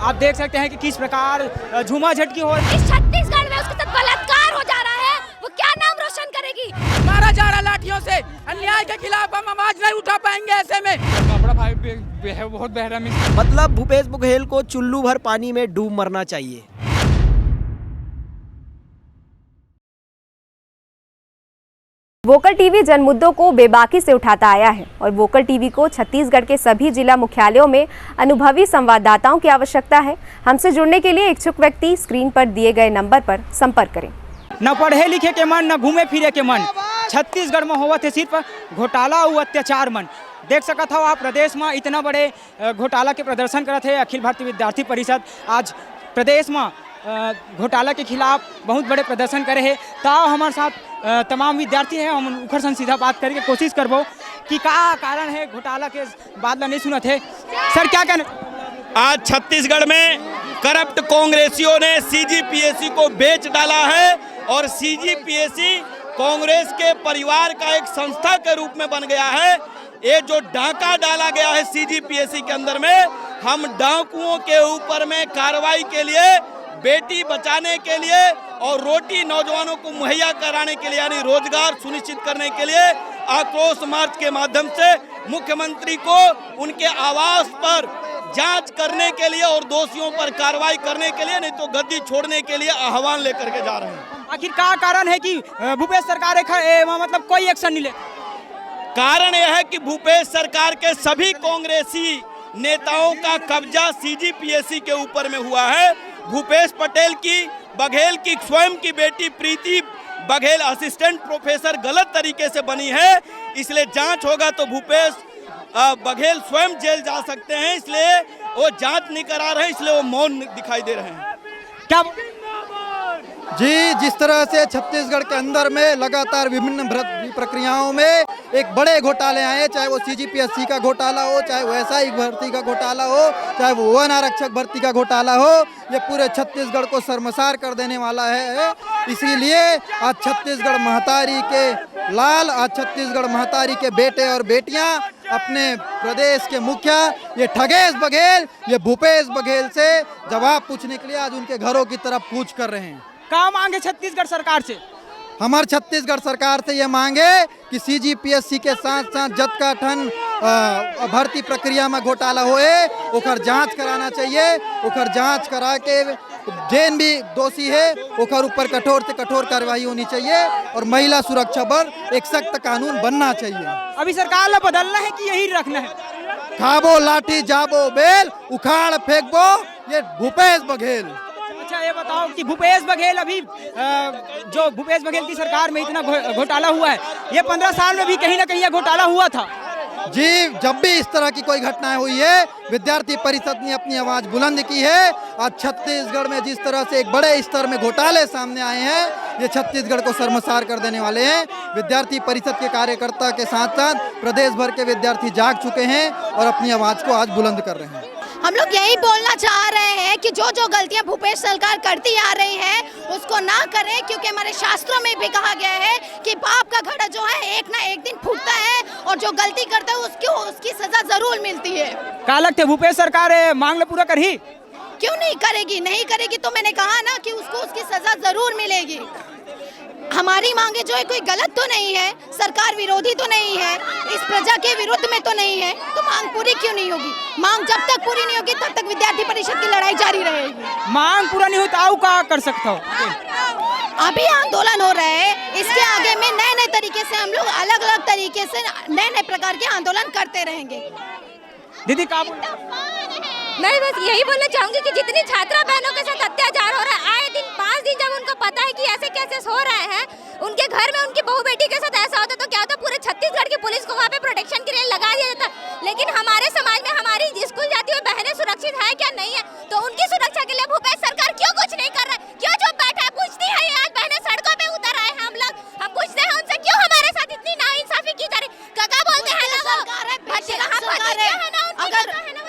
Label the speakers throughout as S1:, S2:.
S1: आप देख सकते हैं कि किस प्रकार झूमाझटकी हो रही है।
S2: इस छत्तीसगढ़ में उसके साथ बलात्कार हो जा रहा है, वो क्या नाम रोशन करेगी?
S1: मारा जा रहा लाठियों से, अन्याय के खिलाफ हम आवाज नहीं उठा पाएंगे। ऐसे में बड़ा भाई बहुत बेरहमी।
S3: मतलब भूपेश बघेल को चुल्लू भर पानी में डूब मरना चाहिए।
S4: वोकल टीवी जन मुद्दों को बेबाकी से उठाता आया है और वोकल टीवी को छत्तीसगढ़ के सभी जिला मुख्यालयों में अनुभवी संवाददाताओं की आवश्यकता है। हमसे जुड़ने के लिए इच्छुक व्यक्ति स्क्रीन पर दिए गए नंबर पर संपर्क करें।
S1: न पढ़े लिखे के मन, न घूमे फिरे के मन, छत्तीसगढ़ में होवत है सिर्फ घोटाला और अत्याचार मन। देख सकत हो आप, प्रदेश में इतना बड़े घोटाला के प्रदर्शन करत है अखिल भारतीय विद्यार्थी परिषद। आज प्रदेश में घोटाला के खिलाफ बहुत बड़े प्रदर्शन करे है। ताओ हमारे साथ तमाम विद्यार्थी हैं, हम उखर सन सीधा बात करके कोशिश करबो कि का कारण है घोटाला के बाद नहीं सुनत है। सर क्या कहना?
S5: आज छत्तीसगढ़ में करप्ट कांग्रेसियों ने सीजीपीएससी को बेच डाला है और सीजीपीएससी कांग्रेस के परिवार का एक संस्था के रूप में बन गया है। ये जो डाका डाला गया है सीजीपीएससी के अंदर में, हम डाकुओं के ऊपर में कार्रवाई के लिए, बेटी बचाने के लिए और रोटी नौजवानों को मुहैया कराने के लिए, यानी रोजगार सुनिश्चित करने के लिए आक्रोश मार्च के माध्यम से मुख्यमंत्री को उनके आवास पर जांच करने के लिए और दोषियों पर कार्रवाई करने के लिए, नहीं तो गद्दी छोड़ने के लिए आह्वान लेकर के जा रहे हैं।
S1: आखिर क्या कारण है कि भूपेश सरकार मतलब कोई एक्शन नहीं ले?
S5: कारण यह है कि भूपेश सरकार के सभी कांग्रेसी नेताओं का कब्जा सीजीपीएससी के ऊपर में हुआ है। भूपेश पटेल की, बघेल की स्वयं की बेटी प्रीति बघेल असिस्टेंट प्रोफेसर गलत तरीके से बनी है, इसलिए जांच होगा तो भूपेश बघेल स्वयं जेल जा सकते हैं, इसलिए वो जांच नहीं करा रहे, इसलिए वो मौन दिखाई दे रहे हैं।
S1: क्या
S6: जी, जिस तरह से छत्तीसगढ़ के अंदर में लगातार विभिन्न प्रक्रियाओं में एक बड़े घोटाले आए, चाहे वो सीजीपीएससी का घोटाला हो, चाहे वो एसआई भर्ती का घोटाला हो, चाहे वो वन आरक्षक भर्ती का घोटाला हो, ये पूरे छत्तीसगढ़ को शर्मसार कर देने वाला है। इसीलिए आज छत्तीसगढ़ महतारी के लाल, आज छत्तीसगढ़ महतारी के बेटे और बेटियां अपने प्रदेश के मुखिया ये ठगेश बघेल, ये भूपेश बघेल से जवाब पूछने के लिए आज उनके घरों की तरफ कूच कर रहे हैं।
S1: क्या मांगे छत्तीसगढ़ सरकार से?
S6: हमारे छत्तीसगढ़ सरकार से ये मांगे कि सीजीपीएससी के साथ साथ जतका ठन भर्ती प्रक्रिया में घोटाला होए ओकर जांच कराना चाहिए। ओकर जांच करा के जेन भी दोषी है ओकर ऊपर कठोर से कठोर कार्रवाई होनी चाहिए और महिला सुरक्षा पर एक सख्त कानून बनना चाहिए।
S1: अभी सरकार को बदलना है कि यही रखना है?
S6: खाबो लाठी जाबो बेल, उखाड़ फेंकबो ये भूपेश बघेल।
S1: अच्छा ये बताओ कि भूपेश बघेल अभी जो भूपेश बघेल की सरकार में इतना घोटाला हुआ है, ये 15 साल में भी कहीं ना कहीं ये घोटाला हुआ था।
S6: जी, जब भी इस तरह की कोई घटनाएं हुई है विद्यार्थी परिषद ने अपनी आवाज बुलंद की है। आज छत्तीसगढ़ में जिस तरह से एक बड़े स्तर में घोटाले सामने आए हैं, ये छत्तीसगढ़ को शर्मसार कर देने वाले हैं। विद्यार्थी परिषद के कार्यकर्ता के साथ साथ प्रदेश भर के विद्यार्थी जाग चुके हैं और अपनी आवाज को आज बुलंद कर रहे हैं।
S2: हम लोग यही बोलना चाह रहे हैं कि जो जो गलतियां भूपेश सरकार करती आ रही है उसको ना करें, क्योंकि हमारे शास्त्रों में भी कहा गया है कि पाप का घड़ा जो है एक ना एक दिन फूटता है और जो गलती करता है उसकी सजा जरूर मिलती है।
S1: क्या लगता है भूपेश सरकार मांग पूरा करी?
S2: क्यों नहीं करेगी? नहीं करेगी तो मैंने कहा ना कि उसको उसकी सजा जरूर मिलेगी। हमारी मांगे जो है कोई गलत तो नहीं है, सरकार विरोधी तो नहीं है, इस प्रजा के विरुद्ध में तो नहीं है, तो मांग पूरी क्यों नहीं होगी? मांग जब तक पूरी नहीं होगी तब तक विद्यार्थी परिषद की लड़ाई जारी रहेगी।
S1: मांग पूरा नहीं होता तो क्या कर सकता हो?
S2: अभी आंदोलन हो रहा है, इसके आगे में नए नए तरीके से हम लोग अलग अलग तरीके से नए नए प्रकार के आंदोलन करते रहेंगे।
S1: दीदी का
S7: मैं बस यही बोलना चाहूंगी कि जितनी छात्रा बहनों के साथ अत्याचार हो रहा है, आए दिन 5 दिन जब उनको पता है कि ऐसे केसेस हो रहे हैं, उनके घर में उनकी बहू बेटी के साथ ऐसा होता तो क्या होता, पूरे छत्तीसगढ़ की पुलिस को वहाँ पे प्रोटेक्शन के लिए लगा दिया जाता। लेकिन हमारे समाज में हमारी स्कूल जाती हुई बहनें सुरक्षित है क्या? नहीं है। तो उनकी सुरक्षा के लिए भूपेश सरकार क्यों कुछ नहीं कर रहा है? क्यों चुप बैठा है? पूछती है, आज बहनें सड़कों पे उतर आए हैं, हम पूछते हैं उनसे क्यों हमारे साथ इतनी नाइंसाफी की जा रही? काका बोलते हैं ना वो,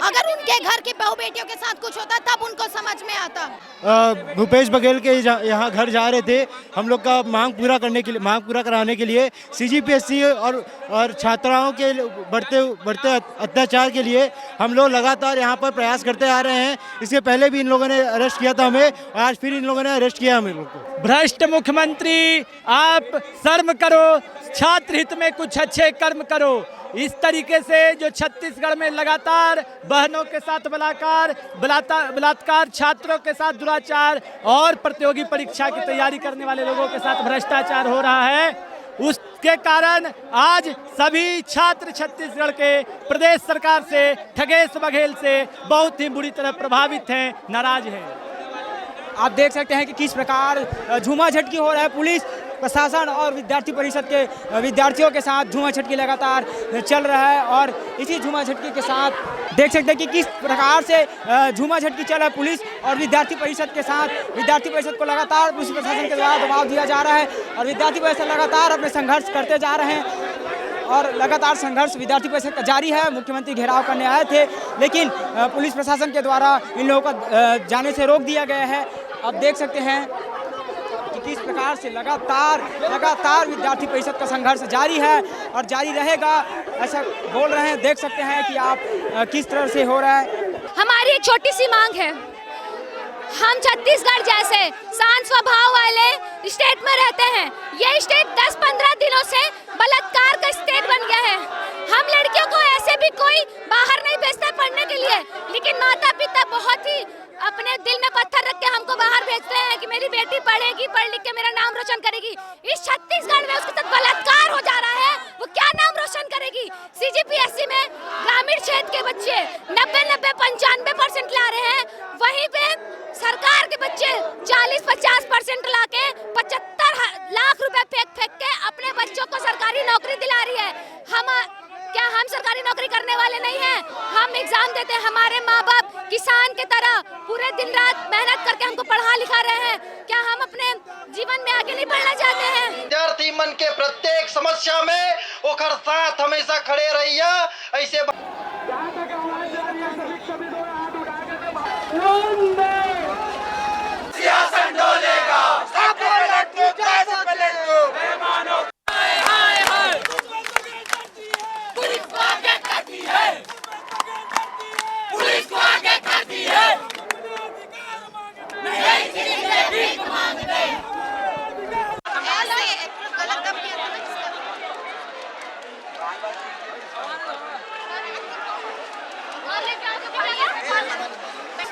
S7: अगर
S2: उनके घर की बहू बेटियों के साथ कुछ होता तब उनको समझ में आता।
S8: भूपेश बघेल के यहाँ घर जा रहे थे। हम लोग का मांग पूरा कराने के लिए सीजीपीएससी और छात्राओं के बढ़ते अत्याचार के लिए हम लोग लगातार यहाँ पर प्रयास करते आ रहे हैं। इससे पहले भी इन लोगों ने अरेस्ट किया था हमें, आज फिर इन लोगों ने अरेस्ट किया हमें लोग को।
S1: भ्रष्ट मुख्यमंत्री, आप शर्म करो, छात्र हित में कुछ अच्छे कर्म करो। इस तरीके से जो छत्तीसगढ़ में लगातार बहनों के साथ बलात्कार, छात्रों के साथ दुराचार और प्रतियोगी परीक्षा की तैयारी करने वाले लोगों के साथ भ्रष्टाचार हो रहा है, उसके कारण आज सभी छात्र छत्तीसगढ़ के प्रदेश सरकार से, ठगेश बघेल से बहुत ही बुरी तरह प्रभावित हैं, नाराज हैं। आप देख सकते हैं कि किस प्रकार झूमाझटकी हो रहा है। पुलिस प्रशासन और विद्यार्थी परिषद के विद्यार्थियों के साथ झूमाझटकी लगातार चल रहा है और इसी झूमाझटकी के साथ देख सकते हैं कि किस प्रकार से झूमाझटकी चल रहा है। पुलिस और विद्यार्थी परिषद के साथ विद्यार्थी परिषद को लगातार पुलिस प्रशासन के द्वारा दबाव दिया जा रहा है और विद्यार्थी परिषद लगातार अपने संघर्ष करते जा रहे हैं और लगातार संघर्ष विद्यार्थी परिषद का जारी है। मुख्यमंत्री घेराव करने आए थे लेकिन पुलिस प्रशासन के द्वारा इन लोगों का जाने से रोक दिया गया है। आप देख सकते हैं कि किस प्रकार से लगातार विद्यार्थी परिषद का संघर्ष जारी है और जारी रहेगा, ऐसा बोल रहे हैं। देख सकते हैं कि आप किस तरह से हो रहा है।
S7: हमारी एक छोटी सी मांग है, हम छत्तीसगढ़ जैसे शांत स्वभाव वाले स्टेट में रहते हैं। ये स्टेट 10-15 दिनों से बलात्कार का स्टेट बन गया है। हम लड़कियों को ऐसे भी कोई बाहर नहीं भेजता पढ़ने के लिए, लेकिन माता पिता बहुत ही अपने दिल में पत्थर रख के हमको बाहर भेजते हैं कि मेरी बेटी पढ़ेगी, पढ़ लिख के मेरा नाम रोशन करेगी। इस छत्तीसगढ़ में उसके साथ बलात्कार हो जा रहा है, वो क्या नाम रोशन करेगी। सीजीपीएससी में ग्रामीण क्षेत्र के बच्चे 90-95% ला रहे हैं, वहीं पे सरकार के बच्चे 40-50% ला के 75 लाख रुपए फेंक के अपने बच्चों को सरकारी नौकरी दिला रही है। क्या हम सरकारी नौकरी करने वाले नहीं हैं? हम एग्जाम देते हैं, हमारे माँ बाप किसान के तरह पूरे दिन रात मेहनत करके हमको पढ़ा लिखा रहे हैं। क्या हम अपने जीवन में आगे नहीं बढ़ना चाहते हैं?
S6: विद्यार्थी मन के प्रत्येक समस्या में ओकर साथ हमेशा खड़े रहिए। ऐसे सियासत डोलेगा,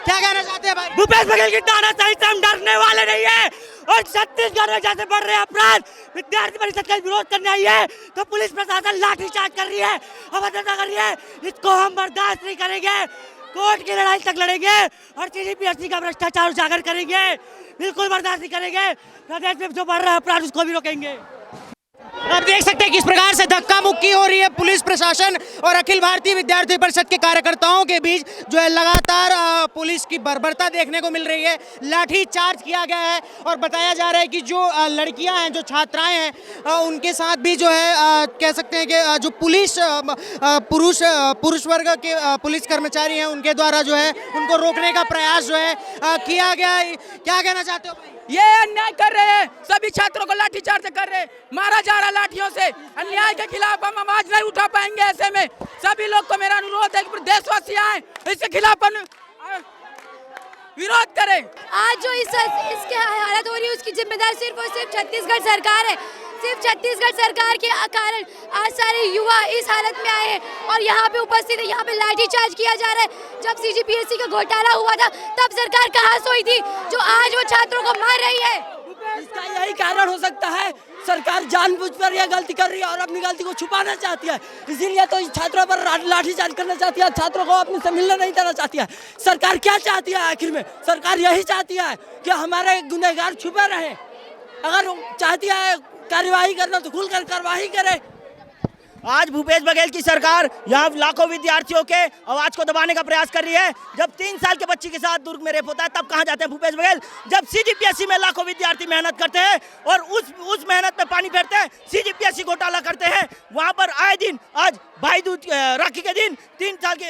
S3: क्या कहना चाहते हैं भाई?
S1: भूपेश बघेल की तानाशाही से हम डरने वाले नहीं है और छत्तीसगढ़ में जैसे बढ़ रहे अपराध, विद्यार्थी परिषद का विरोध करने आई है तो पुलिस प्रशासन लाठीचार्ज कर रही है, अभद्रता कर रही है। इसको हम बर्दाश्त नहीं करेंगे, कोर्ट की लड़ाई तक लड़ेंगे और सीजीपीएससी का भ्रष्टाचार उजागर करेंगे। बिल्कुल बर्दाश्त नहीं करेंगे। प्रदेश में जो बढ़ रहा है अपराध उसको भी रोकेंगे।
S3: आप देख सकते हैं किस प्रकार से धक्का मुक्की हो रही है पुलिस प्रशासन और अखिल भारतीय विद्यार्थी परिषद के कार्यकर्ताओं के बीच, जो है लगातार पुलिस की बर्बरता देखने को मिल रही है। लाठी चार्ज किया गया है और बताया जा रहा है कि जो लड़कियां हैं, जो छात्राएं हैं, उनके साथ भी जो है कह सकते हैं कि जो पुरुष वर्ग के पुलिस कर्मचारी हैं उनके द्वारा जो है उनको रोकने का प्रयास जो है किया गया है। क्या कहना चाहते हो भाई?
S1: ये अन्याय कर रहे हैं, सभी छात्रों को लाठीचार्ज कर रहे हैं, मारा जा रहा लाठियों से। अन्याय के खिलाफ हम आवाज नहीं उठा पाएंगे। ऐसे में सभी लोग को मेरा अनुरोध है कि देशवासी आए, इसके खिलाफ विरोध करें।
S7: आज जो इसके हालत हो रही है उसकी जिम्मेदार सिर्फ और सिर्फ छत्तीसगढ़ सरकार है। सिर्फ छत्तीसगढ़ सरकार के कारण आज सारे युवा इस हालत में आए हैं और यहाँ पे उपस्थित है। यहाँ पे लाठीचार्ज किया जा रहा है। जब सीजीपीएससी का घोटाला हुआ था तब सरकार कहाँ सोई थी जो आज वो छात्रों को मार रही है?
S1: इसका यही कारण हो सकता है, सरकार जानबूझकर यह गलती कर रही है और अपनी गलती को छुपाना चाहती है, इसीलिए तो छात्रों पर लाठीचार्ज करना चाहती है, छात्रों को अपने से मिलने नहीं देना चाहती है। सरकार क्या चाहती है आखिर में? सरकार यही चाहती है कि हमारे गुनहगार छुपे रहें। अगर चाहती है कार्यवाही करना तो खुलकर कार्यवाही करे।
S3: आज भूपेश बघेल की सरकार यहाँ लाखों विद्यार्थियों के आवाज को दबाने का प्रयास कर रही है। जब 3 साल के बच्ची के साथ दुर्ग में रेप होता है तब कहाँ जाते हैं भूपेश बघेल? जब सीजीपीएससी में लाखों विद्यार्थी मेहनत करते हैं और उस मेहनत में पानी फेरते हैं, सीजीपीएससी घोटाला करते हैं, वहाँ पर आए दिन आज
S9: भाई दूज राखी के दिन 3 साल के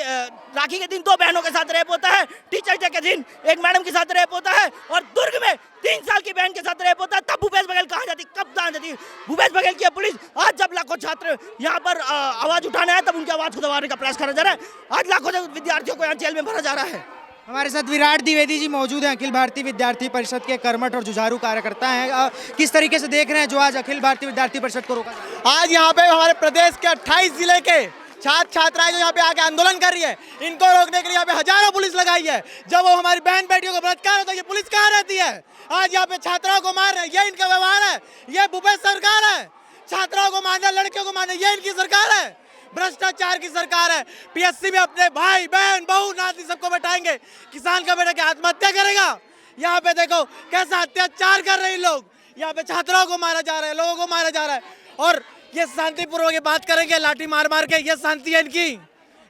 S9: राखी के दिन 2 बहनों के साथ रेप होता है, टीचर डे के दिन एक मैडम के साथ रेप होता है, और दुर्ग में 3 साल की बहन के साथ रेप होता है, तब भूपेश बघेल कहाँ जाती, कब कहाँ जाती भूपेश बघेल की पुलिस? आज जब लाखों छात्र यहाँ पर आवाज उठाने आए तब उनकी आवाज को दबाने का प्रयास करा जा रहा है। आज लाखों विद्यार्थियों को यहाँ जेल में भरा जा रहा है।
S3: हमारे साथ विराट द्विवेदी जी मौजूद हैं, अखिल भारतीय विद्यार्थी परिषद के कर्मठ और जुझारू कार्यकर्ता हैं। किस तरीके से देख रहे हैं जो आज अखिल भारतीय विद्यार्थी परिषद को रोका?
S10: आज यहाँ पे हमारे प्रदेश के 28 जिले के छात्र छात्राएं जो यहाँ पे आके आंदोलन कर रही है, इनको रोकने के लिए यहाँ पे हजारों पुलिस लगाई है। जब वो हमारी बहन बेटियों को बलात्कार होता है, ये पुलिस कहाँ रहती है? आज यहाँ पे छात्राओं को मार रहे हैं, ये इनका व्यवहार है, ये भूपेश सरकार है। छात्राओं को मारना, लड़कियों को मारना, ये इनकी सरकार है, भ्रष्टाचार की सरकार है। पीएससी में अपने भाई बहन बहू नाती सबको बैठाएंगे, किसान का बेटा क्या आत्महत्या करेगा? यहाँ पे देखो कैसा अत्याचार कर रहे हैं लोग, यहाँ पे छात्राओं को मारा जा रहा है, लोगों को मारा जा रहा है, और ये शांतिपूर्वक ये बात करेंगे लाठी मार मार के, ये शांति है इनकी?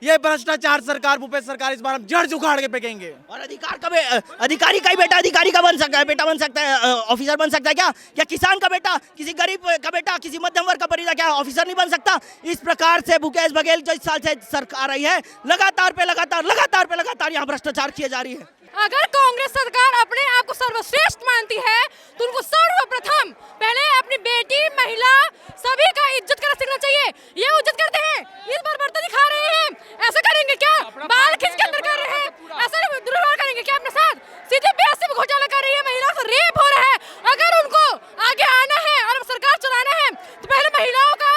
S10: ये भ्रष्टाचार सरकार, भूपेश सरकार, इस बार हम जड़ उखाड़ के फेंकेंगे।
S9: और अधिकारी का ही बेटा अधिकारी का बन सकता है, बेटा बन सकता है, ऑफिसर बन सकता है क्या? या किसान का बेटा, किसी गरीब का बेटा, किसी मध्यम वर्ग का परिवार क्या ऑफिसर नहीं बन सकता? इस प्रकार से भूपेश बघेल जो इस साल से सरकार आई है, लगातार यहाँ भ्रष्टाचार किए जा रही है।
S7: अगर कांग्रेस सरकार अपने आप को सर्वश्रेष्ठ मानती है तो उनको सर्वप्रथम पहले अपनी बेटी, महिला सभी का इज्जत करना सीखना चाहिए। ये इज्जत करते हैं, इस बार बर्तन दिखा रहे हैं, ऐसा करेंगे क्या? बाल खींच के अंदर कर रहे हैं, ऐसा दुर्व्यवहार करेंगे क्या अपने साथ? सीजीपीएससी में घोटाला कर रही है, महिलाओं से रेप हो रहा है। अगर उनको आगे आना है और सरकार चलाना है तो पहले महिलाओं का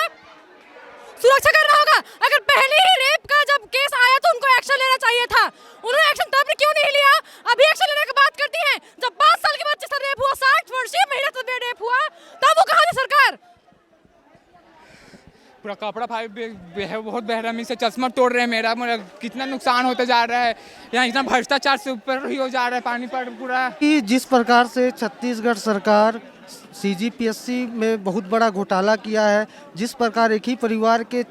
S7: सुरक्षा करना होगा। अगर पहले ही रेप का जब केस आया तो उनको एक्शन लेना चाहिए था, उन्होंने एक्शन तब क्यों नहीं लिया? अभी एक्शन लेने की बात करती हैं। जब 5 साल के बच्चे से रेप हुआ, 60 वर्षीय महिला से रेप हुआ, तब वो कहाँ थी सरकार?
S11: पूरा कपड़ा फाड़ बहुत बेरहमी से चश्मा तोड़ रहे हैं मेरा कितना नुकसान होता जा रहा है। यहाँ इतना भ्रष्टाचार से ऊपर ही हो जा रहा है, पानी पर पूरा।
S8: जिस प्रकार से छत्तीसगढ़ सरकार सीजीपीएससी में बहुत बड़ा घोटाला किया है, जिस प्रकार एक ही परिवार के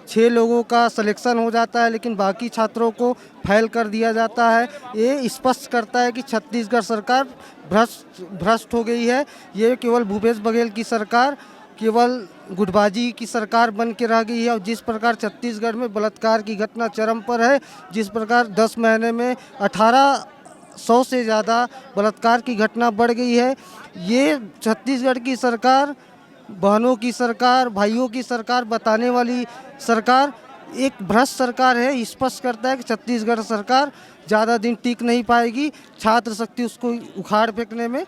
S8: छः लोगों का सिलेक्शन हो जाता है लेकिन बाकी छात्रों को फेल कर दिया जाता है, ये स्पष्ट करता है कि छत्तीसगढ़ सरकार भ्रष्ट हो गई है। ये केवल भूपेश बघेल की सरकार केवल गुटबाजी की सरकार बन के रह गई है। और जिस प्रकार छत्तीसगढ़ में बलात्कार की घटना चरम पर है, जिस प्रकार 10 महीने में 1800 से ज़्यादा बलात्कार की घटना बढ़ गई है, ये छत्तीसगढ़ की सरकार, बहनों की सरकार, भाइयों की सरकार बताने वाली सरकार एक भ्रष्ट सरकार है। स्पष्ट करता है कि छत्तीसगढ़ सरकार ज़्यादा दिन टिक नहीं पाएगी, छात्र शक्ति उसको उखाड़ फेंकने में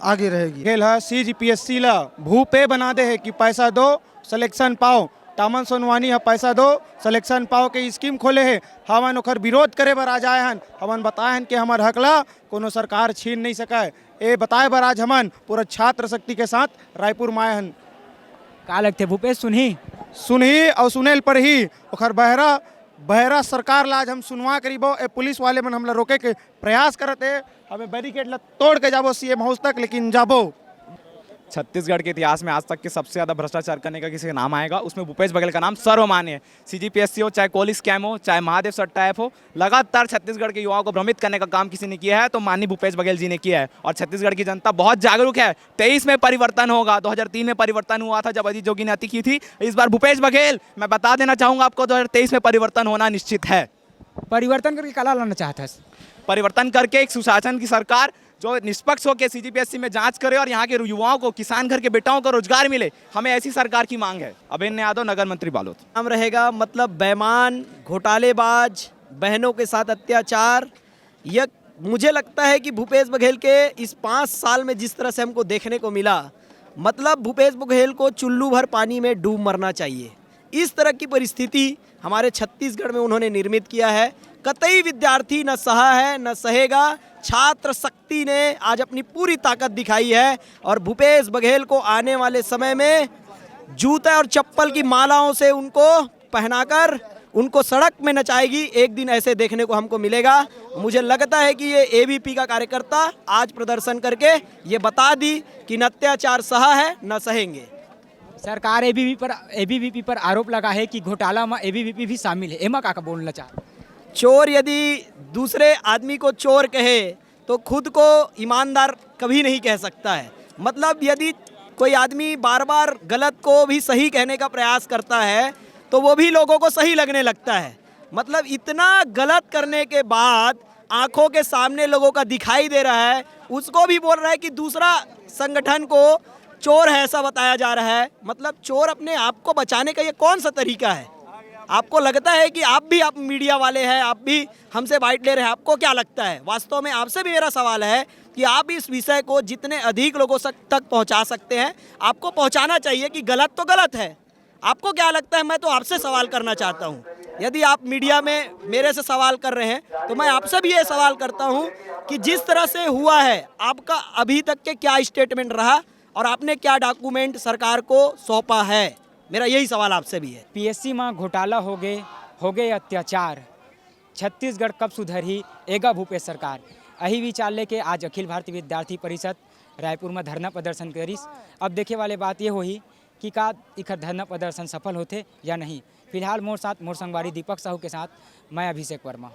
S8: आगे रहेगी।
S10: खेल है सीजीपीएससी ला भूपे बना दे है कि पैसा दो सिलेक्शन पाओ। तामन सोनवानी है पैसा दो सिलेक्शन पाओ के स्कीम खोले है, हमन ओकर विरोध करे बर आज आए हन। हमन बताए हन कि हमार हकला कोनो सरकार छीन नहीं सका है, ये बताए बर आज हमन पूरा छात्र शक्ति के साथ रायपुर में आए हन।
S1: का लगते भूपेश
S10: सुनही और सुनेल पर ही ओकर बहरा सरकार ला आज हम सुनवा करीबो। ए पुलिस वाले मन हमला रोके के प्रयास करते, हमें बैरिकेड ला तोड़ के जाबो सीएम हाउस तक, लेकिन जाबो।
S12: छत्तीसगढ़ के इतिहास में आज तक के सबसे ज़्यादा भ्रष्टाचार करने का किसी का नाम आएगा, उसमें भूपेश बघेल का नाम सर्वमान्य है। सीजीपीएससी हो, चाहे कोली स्कैम हो, चाहे महादेव सट्टा ऐप हो, लगातार छत्तीसगढ़ के युवाओं को भ्रमित करने का काम किसी ने किया है तो माननीय भूपेश बघेल जी ने किया है। और छत्तीसगढ़ की जनता बहुत जागरूक है। 23 में परिवर्तन होगा, 2003 में परिवर्तन हुआ था जब अजीत जोगी ने अति की थी। इस बार भूपेश बघेल, मैं बता देना चाहूँगा आपको, 2023 में परिवर्तन होना निश्चित है।
S1: परिवर्तन करके कला लाना चाहता है,
S12: परिवर्तन करके एक सुशासन की सरकार जो निष्पक्ष होकर सीजीपीएससी में जांच करे और यहाँ के युवाओं को, किसान घर के बेटाओं को रोजगार मिले, हमें ऐसी सरकार की मांग है। अभिन्न यादव, नगर मंत्री बालोद।
S9: नाम रहेगा मतलब बेईमान, घोटालेबाज, बहनों के साथ अत्याचार। यह मुझे लगता है कि भूपेश बघेल के इस 5 साल में जिस तरह से हमको देखने को मिला, मतलब भूपेश बघेल को चुल्लू भर पानी में डूब मरना चाहिए। इस तरह की परिस्थिति हमारे छत्तीसगढ़ में उन्होंने निर्मित किया है। कतई विद्यार्थी न सहा है न सहेगा। छात्र शक्ति ने आज अपनी पूरी ताकत दिखाई है और भूपेश बघेल को आने वाले समय में जूते और चप्पल की मालाओं से उनको पहनाकर उनको सड़क में नचाएगी। एक दिन ऐसे देखने को हमको मिलेगा। मुझे लगता है कि ये एबीपी का कार्यकर्ता आज प्रदर्शन करके ये बता दी कि न अत्याचार सहा है न सहेंगे।
S1: सरकार एबीवीपी पर आरोप लगा है कि घोटाला में एबीवीपी भी शामिल है। एमा का बोलना चाह,
S9: चोर यदि दूसरे आदमी को चोर कहे तो खुद को ईमानदार कभी नहीं कह सकता है। मतलब यदि कोई आदमी बार बार गलत को भी सही कहने का प्रयास करता है तो वो भी लोगों को सही लगने लगता है। मतलब इतना गलत करने के बाद आंखों के सामने लोगों का दिखाई दे रहा है, उसको भी बोल रहा है कि दूसरा संगठन को चोर है ऐसा बताया जा रहा है। मतलब चोर अपने आप को बचाने का ये कौन सा तरीका है? आपको लगता है कि आप मीडिया वाले हैं, आप भी हमसे बाइट ले रहे हैं, आपको क्या लगता है? वास्तव में आपसे भी मेरा सवाल है कि आप इस विषय को जितने अधिक लोगों तक पहुंचा सकते हैं आपको पहुंचाना चाहिए कि गलत तो गलत है। आपको क्या लगता है? मैं तो आपसे सवाल करना चाहता हूं। यदि आप मीडिया में मेरे से सवाल कर रहे हैं तो मैं आपसे भी ये सवाल करता हूं कि जिस तरह से हुआ है आपका अभी तक के क्या स्टेटमेंट रहा और आपने क्या डॉक्यूमेंट सरकार को सौंपा है? मेरा यही सवाल आपसे भी है।
S1: पीएससी में घोटाला हो गए अत्याचार, छत्तीसगढ़ कब सुधरी एगा भूपेश सरकार। यही विचार लेके आज अखिल भारतीय विद्यार्थी परिषद रायपुर में धरना प्रदर्शन करिस। अब देखे वाले बात ये होही कि का इखर धरना प्रदर्शन सफल होते या नहीं। फिलहाल मोर संगवारी दीपक साहू के साथ मैं अभिषेक वर्मा।